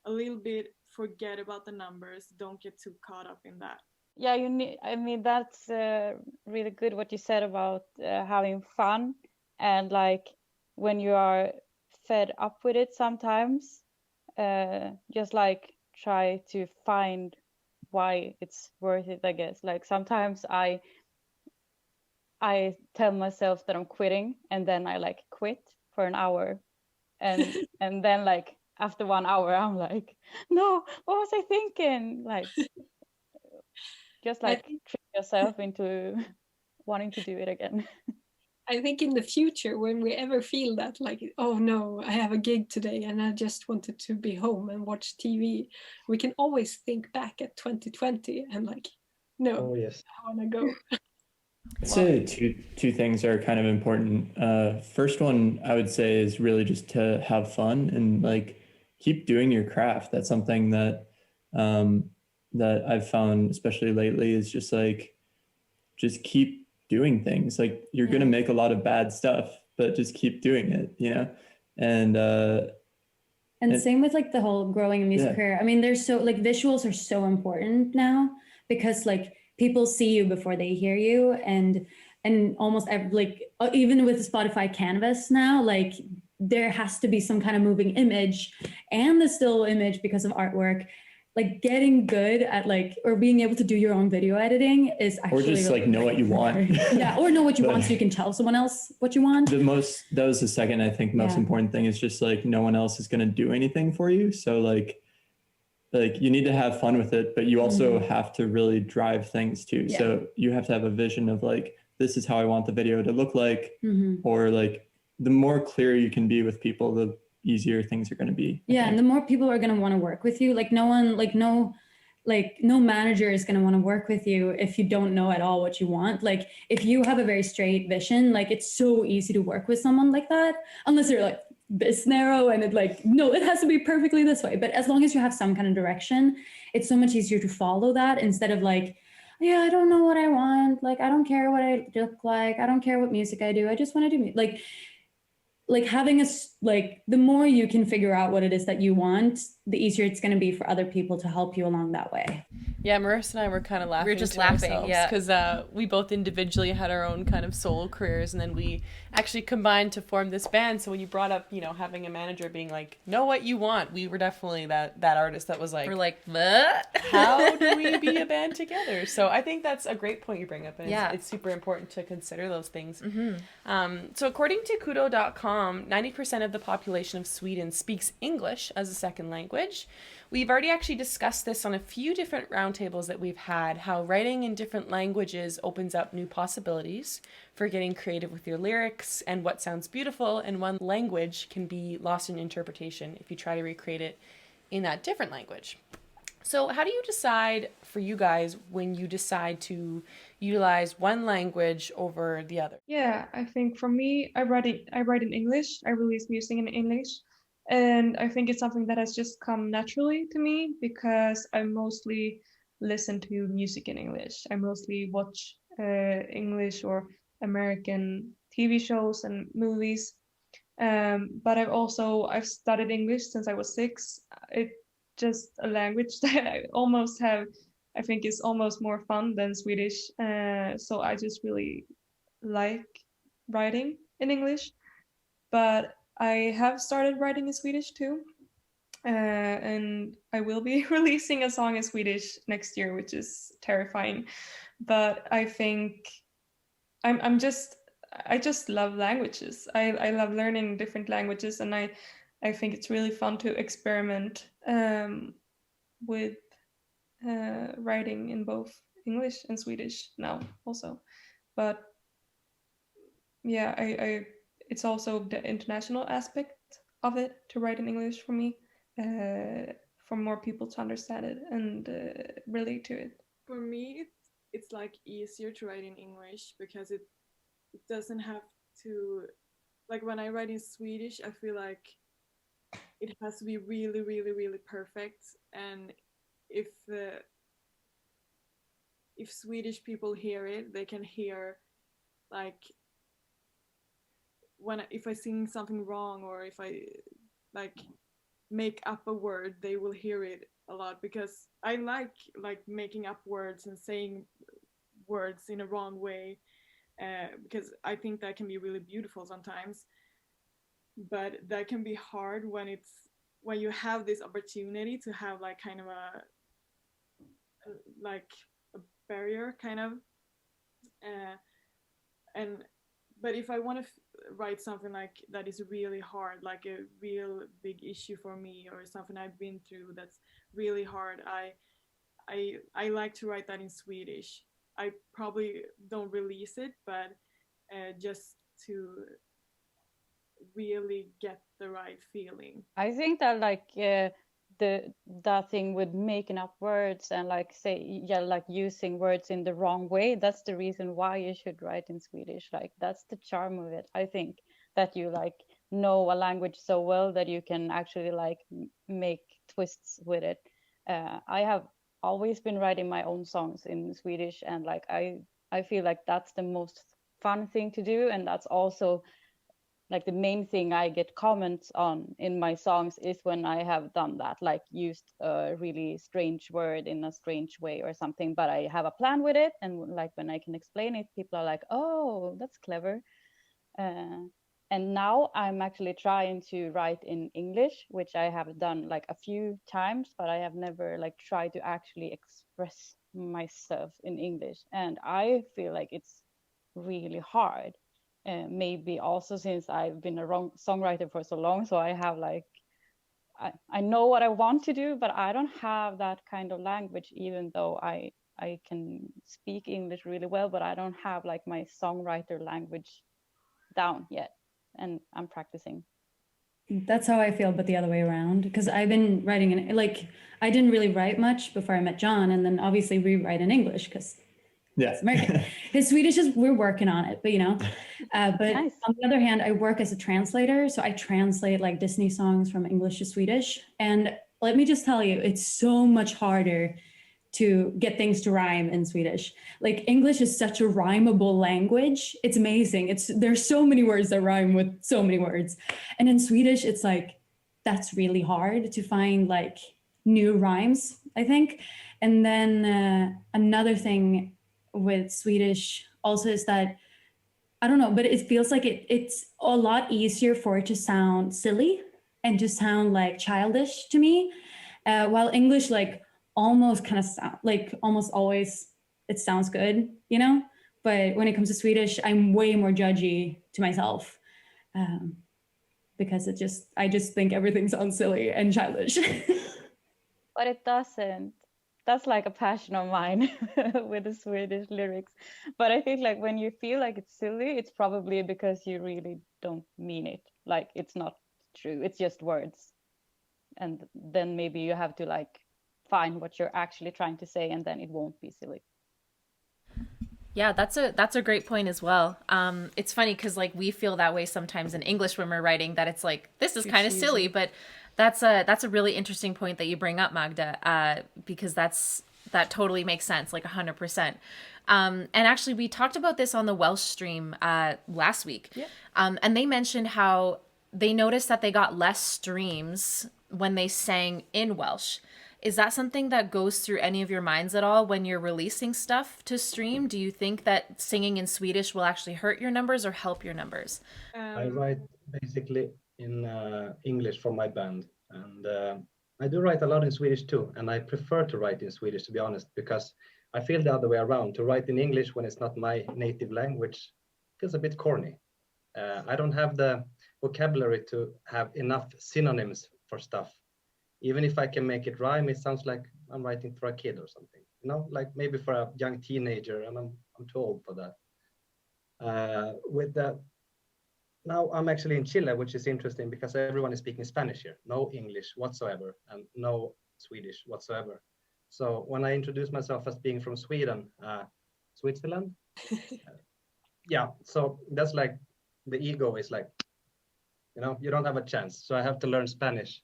a little bit forget about the numbers, don't get too caught up in that. Yeah, that's really good what you said about having fun, and like when you are fed up with it sometimes, just like try to find why it's worth it, I guess. Like sometimes I tell myself that I'm quitting, and then I like quit for an hour, and and then like after 1 hour I'm like, no, what was I thinking? Like just like trick yourself into wanting to do it again. I think in the future, when we ever feel that, like, oh no, I have a gig today and I just wanted to be home and watch TV, we can always think back at 2020 and like, no, oh, yes. I want to go. I'd say two things are kind of important. First one I would say is really just to have fun and like keep doing your craft. That's something that that I've found, especially lately, is just like, just keep doing things. Like you're going to make a lot of bad stuff, but just keep doing it, And same with like the whole growing a music career. I mean, there's so like visuals are so important now because like people see you before they hear you, and almost like even with the Spotify canvas now, like there has to be some kind of moving image and the still image because of artwork. Like getting good at like, or being able to do your own video editing is actually, or just really like know what you want. Yeah, or know what you want so you can tell someone else what you want. That was the second, I think, most important thing is just like no one else is going to do anything for you. So like you need to have fun with it, but you also have to really drive things too. Yeah. So you have to have a vision of like, this is how I want the video to look like, or like the more clear you can be with people, the easier things are going to be. Yeah, and the more people are going to want to work with you. Like no like no manager is going to want to work with you if you don't know at all what you want. Like if you have a very straight vision, like it's so easy to work with someone like that, unless they're like this narrow and it like, no, it has to be perfectly this way. But as long as you have some kind of direction, it's so much easier to follow that instead of like, yeah, I don't know what I want. Like, I don't care what I look like. I don't care what music I do. I just want to do music. Like having like the more you can figure out what it is that you want, the easier it's going to be for other people to help you along that way. Yeah, Marissa and I were kind of laughing. We were just laughing, yeah, because we both individually had our own kind of solo careers, and then we actually combined to form this band. So when you brought up, having a manager being like, know what you want, we were definitely that artist that was like, we're like, what? How do we be a band together? So I think that's a great point you bring up, and Yeah. it's super important to consider those things. Mm-hmm. So according to Kudo.com, 90% of the population of Sweden speaks English as a second language. We've already actually discussed this on a few different roundtables that we've had, how writing in different languages opens up new possibilities for getting creative with your lyrics and what sounds beautiful in one language can be lost in interpretation if you try to recreate it in that different language. So how do you decide, for you guys, when you decide to utilize one language over the other? Yeah, I think for me, I write in English. I release music in English, and I think it's something that has just come naturally to me because I mostly listen to music in English. I mostly watch English or American TV shows and movies. But I've studied English since I was 6. It's just a language that I think is almost more fun than Swedish. So I just really like writing in English, but I have started writing in Swedish too. And I will be releasing a song in Swedish next year, which is terrifying. But I think I just love languages. I love learning different languages, and I think it's really fun to experiment with writing in both English and Swedish now also. But yeah, it's also the international aspect of it to write in English for me, for more people to understand it and relate to it. For me, it's like easier to write in English because it doesn't have to, like when I write in Swedish, I feel like it has to be really, really, really perfect. And if Swedish people hear it, they can hear like if I sing something wrong or if I like make up a word, they will hear it a lot because I like making up words and saying words in a wrong way because I think that can be really beautiful sometimes. But that can be hard when you have this opportunity to have like kind of a barrier kind of but if I want to write something like that is really hard, like a real big issue for me or something I've been through that's really hard, I like to write that in Swedish. I probably don't release it, but just to really get the right feeling. I think that that thing with making up words and like using words in the wrong way, that's the reason why you should write in Swedish. Like that's the charm of it. I think that you like know a language so well that you can actually like make twists with it. I have always been writing my own songs in Swedish, and like I feel like that's the most fun thing to do, and that's also like the main thing I get comments on in my songs is when I have done that, like used a really strange word in a strange way or something, but I have a plan with it, and like when I can explain it, people are like, oh, that's clever. And now I'm actually trying to write in English, which I have done like a few times, but I have never like tried to actually express myself in English, and I feel like it's really hard. Maybe also since I've been a songwriter for so long, so I have like I know what I want to do, but I don't have that kind of language, even though I can speak English really well, but I don't have like my songwriter language down yet, and I'm practicing. That's how I feel, but the other way around. Because I've been writing in, like, I didn't really write much before I met John, and then obviously we write in English because Yeah. American. His Swedish is, we're working on it, but you know. But Nice. on the other hand, I work as a translator, so I translate like Disney songs from English to Swedish. And let me just tell you, it's so much harder to get things to rhyme in Swedish. Like English is such a rhymable language. It's amazing. There's so many words that rhyme with so many words. And in Swedish, it's like that's really hard to find like new rhymes, I think. And then another thing with Swedish also is that I don't know, but it feels like it's a lot easier for it to sound silly and to sound like childish to me. While English, like almost kind of sound like almost always it sounds good, you know. But when it comes to Swedish, I'm way more judgy to myself because I just think everything sounds silly and childish. But it doesn't. That's like a passion of mine with the Swedish lyrics. But I think like when you feel like it's silly, it's probably because you really don't mean it. Like it's not true. It's just words. And then maybe you have to like find what you're actually trying to say, and then it won't be silly. Yeah, that's a great point as well. It's funny because like we feel that way sometimes in English when we're writing, that it's like this is kind of silly, but that's a really interesting point that you bring up, Magda, because that totally makes sense, like 100%. And actually, we talked about this on the Welsh stream last week, and they mentioned how they noticed that they got less streams when they sang in Welsh. Is that something that goes through any of your minds at all when you're releasing stuff to stream? Do you think that singing in Swedish will actually hurt your numbers or help your numbers? I write basically in English for my band, and I do write a lot in Swedish too. And I prefer to write in Swedish, to be honest, because I feel the other way around. To write in English when it's not my native language feels a bit corny. I don't have the vocabulary to have enough synonyms for stuff. Even if I can make it rhyme, it sounds like I'm writing for a kid or something, you know, like maybe for a young teenager, and I'm too old for that. With that, now I'm actually in Chile, which is interesting because everyone is speaking Spanish here, no English whatsoever, and no Swedish whatsoever. So when I introduce myself as being from Sweden, Switzerland, yeah, so that's like the ego is like, you know, you don't have a chance. So I have to learn Spanish.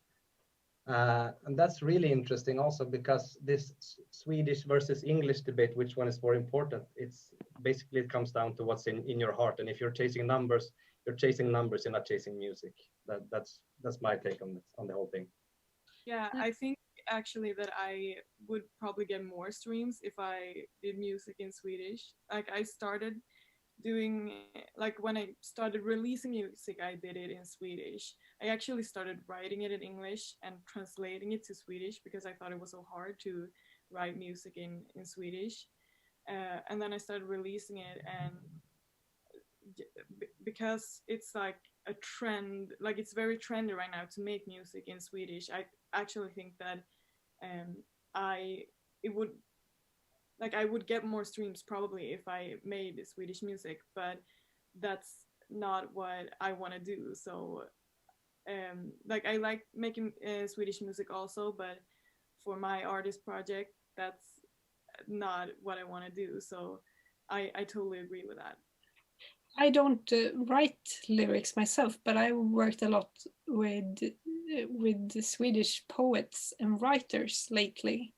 And that's really interesting also because this Swedish versus English debate, which one is more important, it's basically it comes down to what's in your heart. And if you're chasing numbers, you're not chasing music. That's my take on the whole thing. Yeah, I think actually that I would probably get more streams if I did music in Swedish. Like I started doing, like when I started releasing music, I did it in Swedish. I actually started writing it in English and translating it to Swedish because I thought it was so hard to write music in Swedish. And then I started releasing it, and because it's like a trend, like it's very trendy right now to make music in Swedish, I actually think that I would get more streams probably if I made Swedish music, but that's not what I want to do. So like I like making Swedish music also, but for my artist project, that's not what I want to do. So I totally agree with that. I don't write lyrics myself, but I worked a lot with the Swedish poets and writers lately.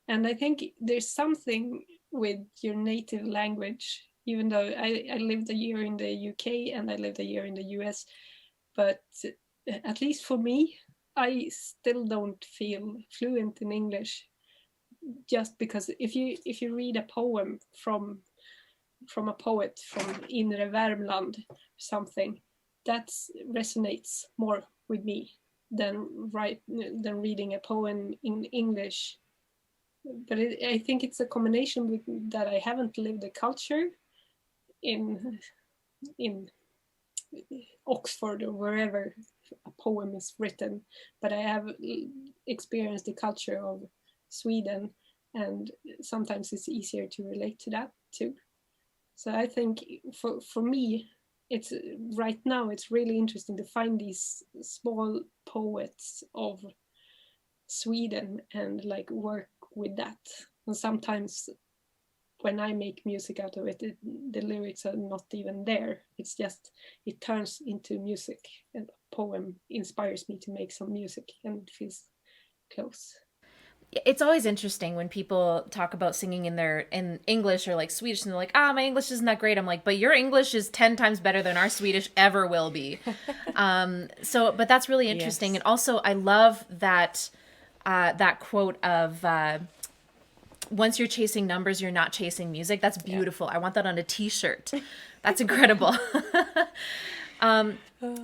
And I think there's something with your native language, even though I lived a year in the UK and I lived a year in the US, but at least for me, I still don't feel fluent in English, just because if you read a poem from a poet from Inre Värmland or something, that resonates more with me than reading a poem in English. But I think it's a combination with that I haven't lived the culture in Oxford or wherever a poem is written, but I have experienced the culture of Sweden, and sometimes it's easier to relate to that too. So I think for me, it's right now it's really interesting to find these small poets of Sweden and like work with that. And sometimes when I make music out of it, the lyrics are not even there. It's just, it turns into music, and a poem inspires me to make some music, and it feels close. It's always interesting when people talk about singing in English or like Swedish, and they're like, my English isn't that great. I'm like, but your English is 10 times better than our Swedish ever will be. But that's really interesting. Yes. And also I love that that quote of once you're chasing numbers, you're not chasing music. That's beautiful. I want that on a t-shirt. That's incredible.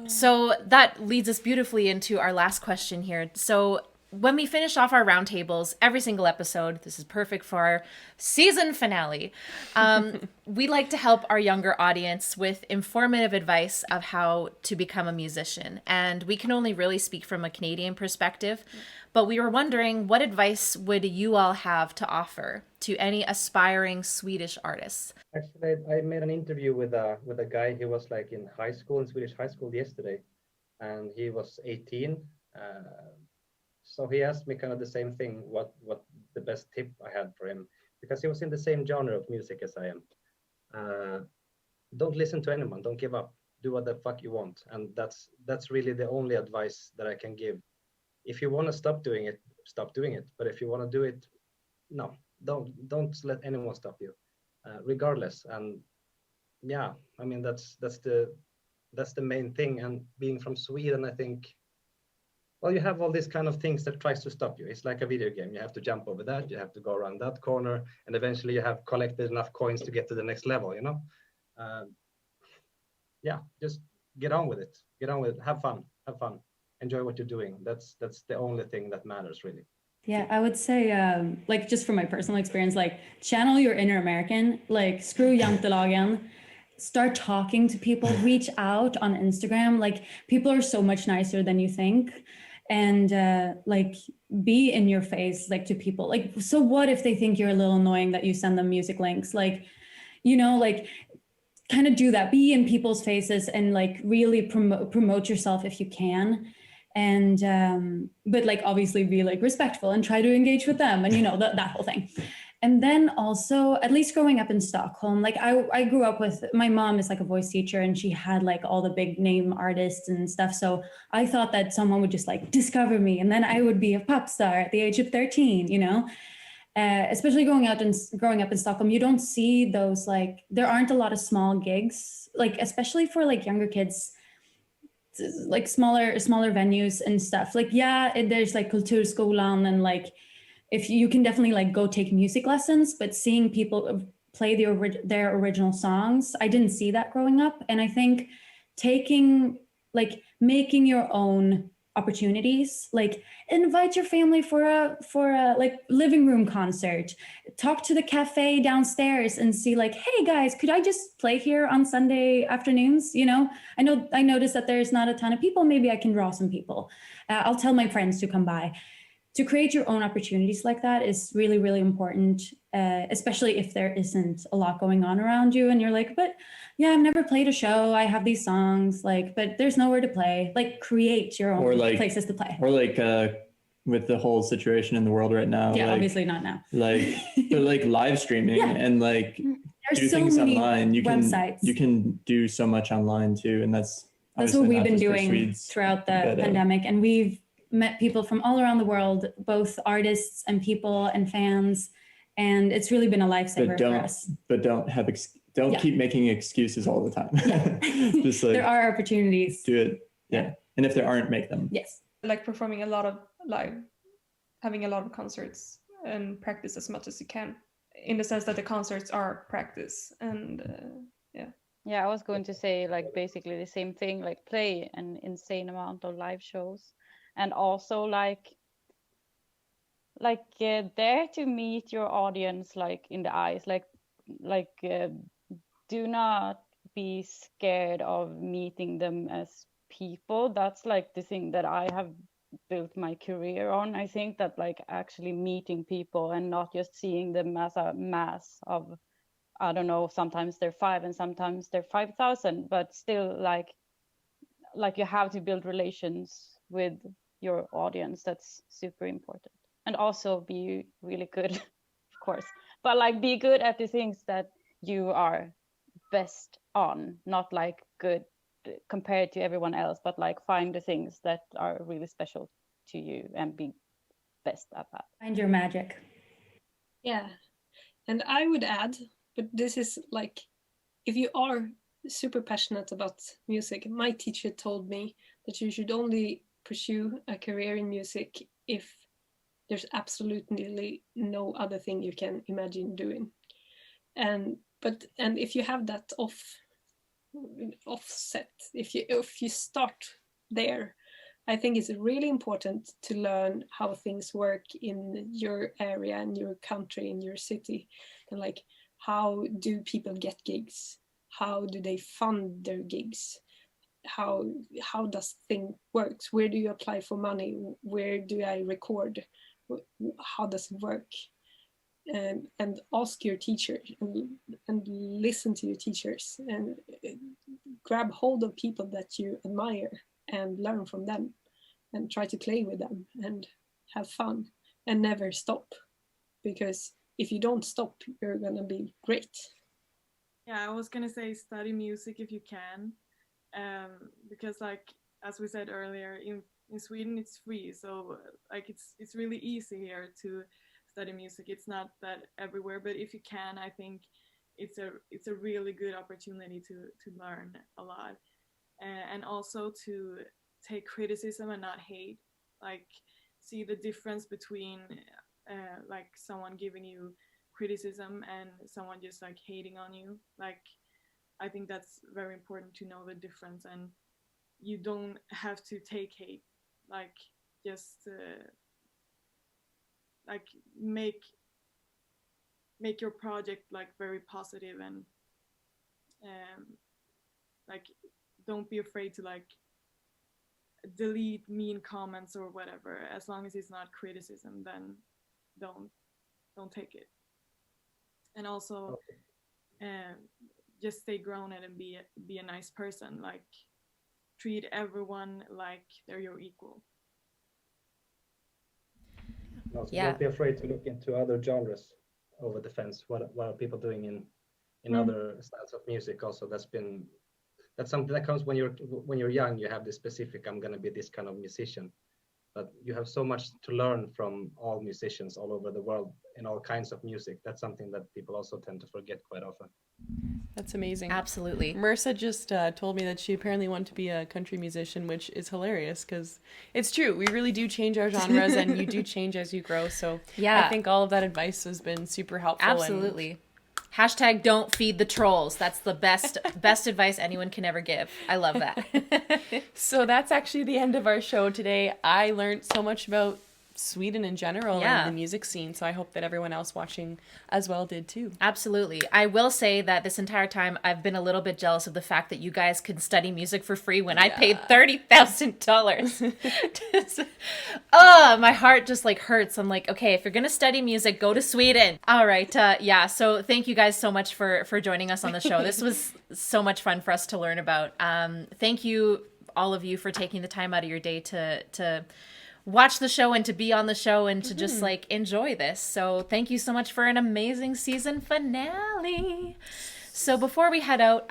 So that leads us beautifully into our last question here. So when we finish off our roundtables, every single episode, this is perfect for our season finale. We like to help our younger audience with informative advice of how to become a musician. And we can only really speak from a Canadian perspective, but we were wondering, what advice would you all have to offer to any aspiring Swedish artists? Actually, I made an interview with a guy. He was like in high school, in Swedish high school yesterday, and he was 18. So he asked me kind of the same thing, what the best tip I had for him, because he was in the same genre of music as I am. Don't listen to anyone, don't give up, do what the fuck you want. And that's really the only advice that I can give. If you want to stop doing it, stop doing it. But if you want to do it, no, don't let anyone stop you, regardless. And yeah, I mean, that's the main thing. And being from Sweden, I think, well, you have all these kind of things that tries to stop you. It's like a video game. You have to jump over that, you have to go around that corner, and eventually you have collected enough coins to get to the next level, you know? Yeah, just get on with it. Get on with it. Have fun. Enjoy what you're doing. That's the only thing that matters, really. Yeah, I would say, like, just from my personal experience, like, channel your inner American, like, screw jantelagen, start talking to people, reach out on Instagram. Like, people are so much nicer than you think. And like, be in your face, like, to people. Like, so what if they think you're a little annoying that you send them music links? Like, you know, like, kind of do that. Be in people's faces and like really promote yourself if you can. And but like, obviously be like respectful and try to engage with them, and you know, that whole thing. And then also, at least growing up in Stockholm, like I grew up with, my mom is like a voice teacher, and she had like all the big name artists and stuff. So I thought that someone would just like discover me, and then I would be a pop star at the age of 13, you know? Especially growing up in Stockholm, you don't see those, like, there aren't a lot of small gigs, like, especially for like younger kids, like smaller venues and stuff. Like, yeah, there's like Kulturskolan, and like, if you can definitely like go take music lessons, but seeing people play their original songs, I didn't see that growing up. And I think making your own opportunities, like invite your family for a like living room concert, talk to the cafe downstairs and see like, hey guys, could I just play here on Sunday afternoons? You know, I noticed that there's not a ton of people, maybe I can draw some people. I'll tell my friends to come by. To create your own opportunities like that is really, really important, especially if there isn't a lot going on around you and you're like, but yeah, I've never played a show, I have these songs, like, but there's nowhere to play. Like, create your own places to play. Or like with the whole situation in the world right now. Yeah, like, obviously not now. Like, but like live streaming and like there's do so things many online. You websites. You can do so much online too, and that's what we've been doing throughout the pandemic, and we've met people from all around the world, both artists and people and fans, and it's really been a lifesaver for us. But don't keep making excuses all the time. Yeah. Just like, there are opportunities. Do it. Yeah. And if there aren't, make them. Yes. Like performing a lot of live, having a lot of concerts, and practice as much as you can, in the sense that the concerts are practice. And Yeah, I was going to say like basically the same thing, like play an insane amount of live shows. And also like dare to meet your audience like in the eyes, do not be scared of meeting them as people. That's like the thing that I have built my career on. I think that like actually meeting people and not just seeing them as a mass of I don't know, sometimes they're 5 and sometimes they're 5,000, but still like you have to build relations with your audience. That's super important. And also be really good, of course, but like be good at the things that you are best on, not like good compared to everyone else, but like find the things that are really special to you and be best at that. Find your magic. Yeah. And I would add, but this is like, if you are super passionate about music, my teacher told me that you should only pursue a career in music if there's absolutely no other thing you can imagine doing. And if you have that offset, if you start there, I think it's really important to learn how things work in your area, in your country, in your city, and like how do people get gigs? How do they fund their gigs? How does thing works? Where do you apply for money? Where do I record? How does it work? And ask your teacher and listen to your teachers and grab hold of people that you admire and learn from them and try to play with them and have fun and never stop, because if you don't stop, you're gonna be great. Yeah, I was gonna say study music if you can, because like as we said earlier, in Sweden it's free, so like it's really easy here to study music. It's not that everywhere, but if you can, I think it's a really good opportunity to learn a lot, and also to take criticism and not hate. Like see the difference between like someone giving you criticism and someone just like hating on you. Like I think that's very important to know the difference, and you don't have to take hate. Like just like make your project like very positive, and like don't be afraid to like delete mean comments or whatever. As long as it's not criticism, then don't take it. And also just stay grounded and be a nice person. Like treat everyone like they're your equal. Also, don't be afraid to look into other genres over the fence. What are people doing in other styles of music? Also, that's something that comes when you're young. You have this specific, I'm gonna be this kind of musician, but you have so much to learn from all musicians all over the world in all kinds of music. That's something that people also tend to forget quite often. That's amazing. Absolutely. Marissa just told me that she apparently wanted to be a country musician, which is hilarious because it's true. We really do change our genres and you do change as you grow. So yeah, I think all of that advice has been super helpful. Absolutely. Hashtag don't feed the trolls. That's the best advice anyone can ever give. I love that. So that's actually the end of our show today. I learned so much about Sweden in general and the music scene, so I hope that everyone else watching as well did too. Absolutely. I will say that this entire time I've been a little bit jealous of the fact that you guys can study music for free when I paid $30,000. Oh, my heart just like hurts. I'm like, okay, if you're gonna study music, go to Sweden. All right, so thank you guys so much for joining us on the show. This was so much fun for us to learn about. Thank you all of you for taking the time out of your day to watch the show and to be on the show and to just like enjoy this. So thank you so much for an amazing season finale. So before we head out,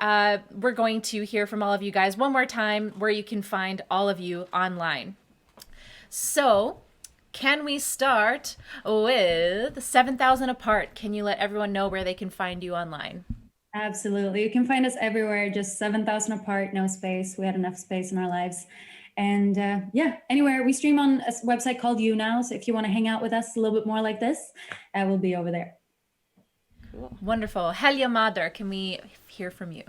we're going to hear from all of you guys one more time where you can find all of you online. So can we start with 7,000 Apart? Can you let everyone know where they can find you online? Absolutely. You can find us everywhere, just 7,000 Apart, no space. We had enough space in our lives. And anywhere. We stream on a website called You Now. So if you want to hang out with us a little bit more like this, we'll be over there. Cool. Wonderful. Helja Madr, can we hear from you?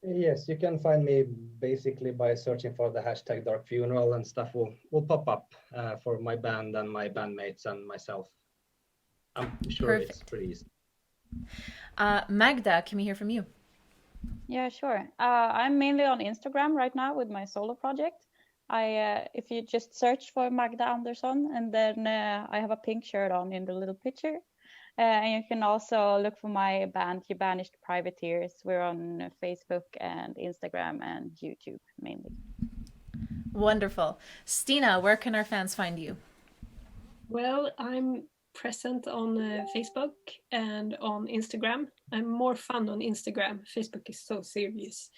Yes, you can find me basically by searching for the hashtag Dark Funeral, and stuff will pop up for my band and my bandmates and myself. I'm sure It's pretty easy. Magda, can we hear from you? Yeah, sure. I'm mainly on Instagram right now with my solo project. If you just search for Magda Andersson, and then I have a pink shirt on in the little picture. And you can also look for my band, You Banished Privateers. We're on Facebook and Instagram and YouTube mainly. Wonderful. Stina, where can our fans find you? Well, I'm present on Facebook and on Instagram. I'm more fun on Instagram. Facebook is so serious.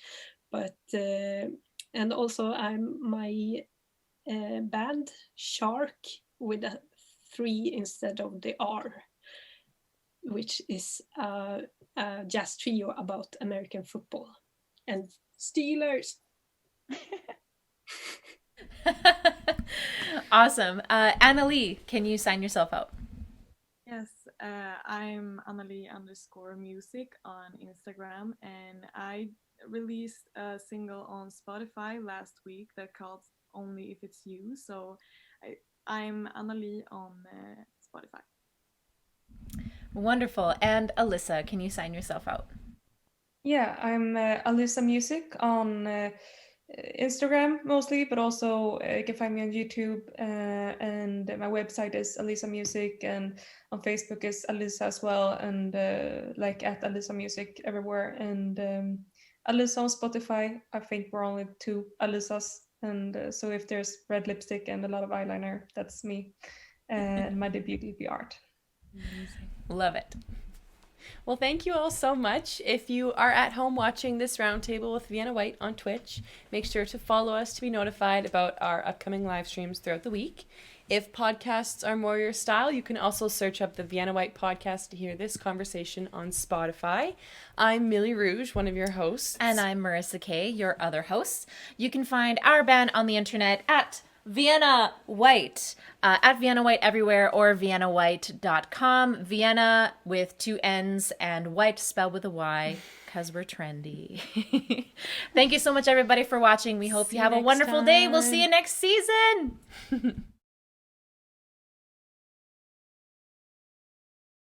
But and also I'm my band Shark with a 3 instead of the R, which is a jazz trio about American football and Steelers. Awesome. Annalie, can you sign yourself out? Yes, I'm Annalie_music on Instagram, and I released a single on Spotify last week that called Only If It's You. So I'm Annalie on Spotify. Wonderful. And Alyssa, can you sign yourself out? Yeah, I'm Alyssa Music on Instagram mostly, but also you can find me on YouTube, and my website is Alyssa Music, and on Facebook is Alyssa as well, and like at Alyssa Music everywhere, and Alyssa on Spotify. I think we're only 2 Alyssas, and so if there's red lipstick and a lot of eyeliner, that's me, and my debut EP art. Amazing. Love it. Well, thank you all so much. If you are at home watching this roundtable with Vienna Whyte on Twitch, make sure to follow us to be notified about our upcoming live streams throughout the week. If podcasts are more your style, you can also search up the Vienna Whyte podcast to hear this conversation on Spotify. I'm Millie Rouge, one of your hosts. And I'm Marissa Kay, your other host. You can find our band on the internet at Vienna Whyte, at Vienna Whyte everywhere, or viennawhyte.com. Vienna with 2 N's and White spelled with a Y, because we're trendy. Thank you so much, everybody, for watching. We hope you have a wonderful day. We'll see you next season.